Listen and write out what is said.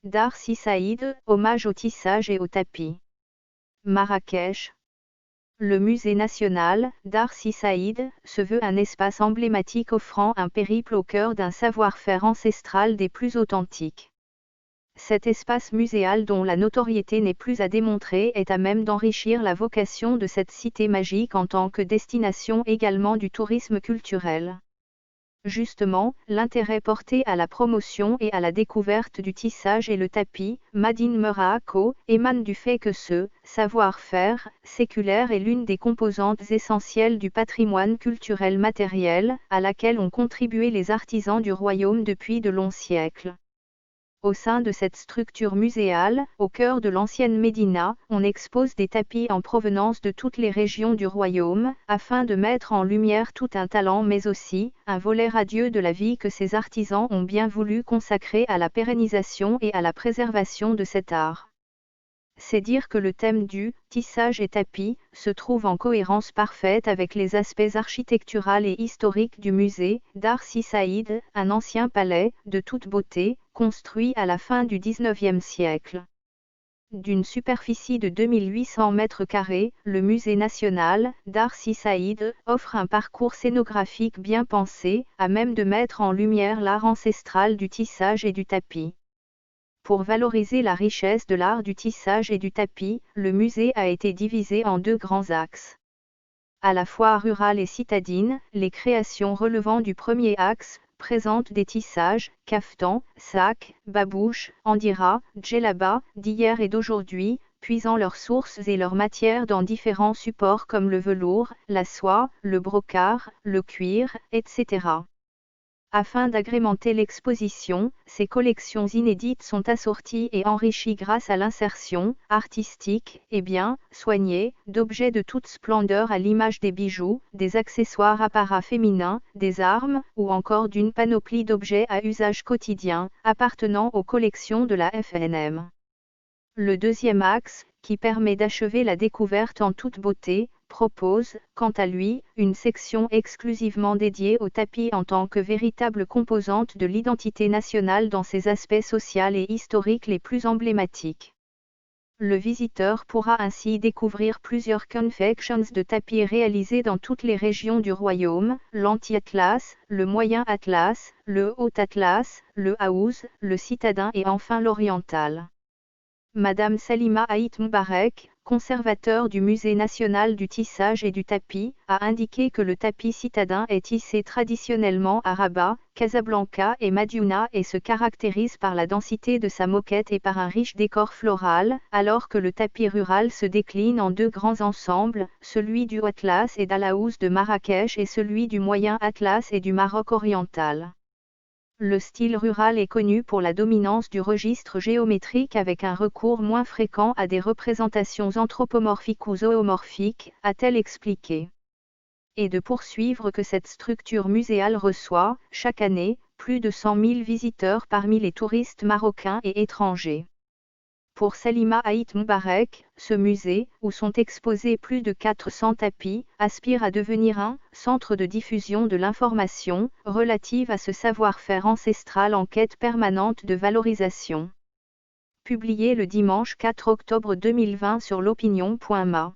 Dar Si Saïd, hommage au tissage et au tapis. Marrakech. Le musée national, Dar Si Saïd, se veut un espace emblématique offrant un périple au cœur d'un savoir-faire ancestral des plus authentiques. Cet espace muséal dont la notoriété n'est plus à démontrer est à même d'enrichir la vocation de cette cité magique en tant que destination également du tourisme culturel. Justement, l'intérêt porté à la promotion et à la découverte du tissage et le tapis, Made in Morocco, émane du fait que ce savoir-faire séculaire est l'une des composantes essentielles du patrimoine culturel matériel, à laquelle ont contribué les artisans du royaume depuis de longs siècles. Au sein de cette structure muséale, au cœur de l'ancienne Médina, on expose des tapis en provenance de toutes les régions du royaume, afin de mettre en lumière tout un talent mais aussi un volet radieux de la vie que ces artisans ont bien voulu consacrer à la pérennisation et à la préservation de cet art. C'est dire que le thème du tissage et tapis se trouve en cohérence parfaite avec les aspects architectural et historiques du musée Dar Si Saïd, un ancien palais de toute beauté, construit à la fin du XIXe siècle. D'une superficie de 2800 mètres carrés, le musée national Dar Si Saïd offre un parcours scénographique bien pensé, à même de mettre en lumière l'art ancestral du tissage et du tapis. Pour valoriser la richesse de l'art du tissage et du tapis, le musée a été divisé en deux grands axes. À la fois rurale et citadine, les créations relevant du premier axe présentent des tissages, caftans, sacs, babouches, andira, djellaba, d'hier et d'aujourd'hui, puisant leurs sources et leurs matières dans différents supports comme le velours, la soie, le brocart, le cuir, etc. Afin d'agrémenter l'exposition, ces collections inédites sont assorties et enrichies grâce à l'insertion artistique et bien soignée d'objets de toute splendeur à l'image des bijoux, des accessoires apparats féminins, des armes, ou encore d'une panoplie d'objets à usage quotidien, appartenant aux collections de la FNM. Le deuxième axe, qui permet d'achever la découverte en toute beauté, propose, quant à lui, une section exclusivement dédiée au tapis en tant que véritable composante de l'identité nationale dans ses aspects sociaux et historiques les plus emblématiques. Le visiteur pourra ainsi découvrir plusieurs confections de tapis réalisés dans toutes les régions du royaume, l'anti-atlas, le moyen atlas, le haut atlas, le house, le citadin et enfin l'oriental. Madame Salima Haït Moubarek, conservateur du Musée national du tissage et du tapis, a indiqué que le tapis citadin est tissé traditionnellement à Rabat, Casablanca et Madiouna et se caractérise par la densité de sa moquette et par un riche décor floral, alors que le tapis rural se décline en deux grands ensembles, celui du Atlas et d'Alaouz de Marrakech et celui du Moyen Atlas et du Maroc oriental. Le style rural est connu pour la dominance du registre géométrique avec un recours moins fréquent à des représentations anthropomorphiques ou zoomorphiques, a-t-elle expliqué. Et de poursuivre que cette structure muséale reçoit, chaque année, plus de 100 000 visiteurs parmi les touristes marocains et étrangers. Pour Salima Haït Moubarek, ce musée, où sont exposés plus de 400 tapis, aspire à devenir un centre de diffusion de l'information relative à ce savoir-faire ancestral en quête permanente de valorisation. Publié le dimanche 4 octobre 2020 sur l'opinion.ma.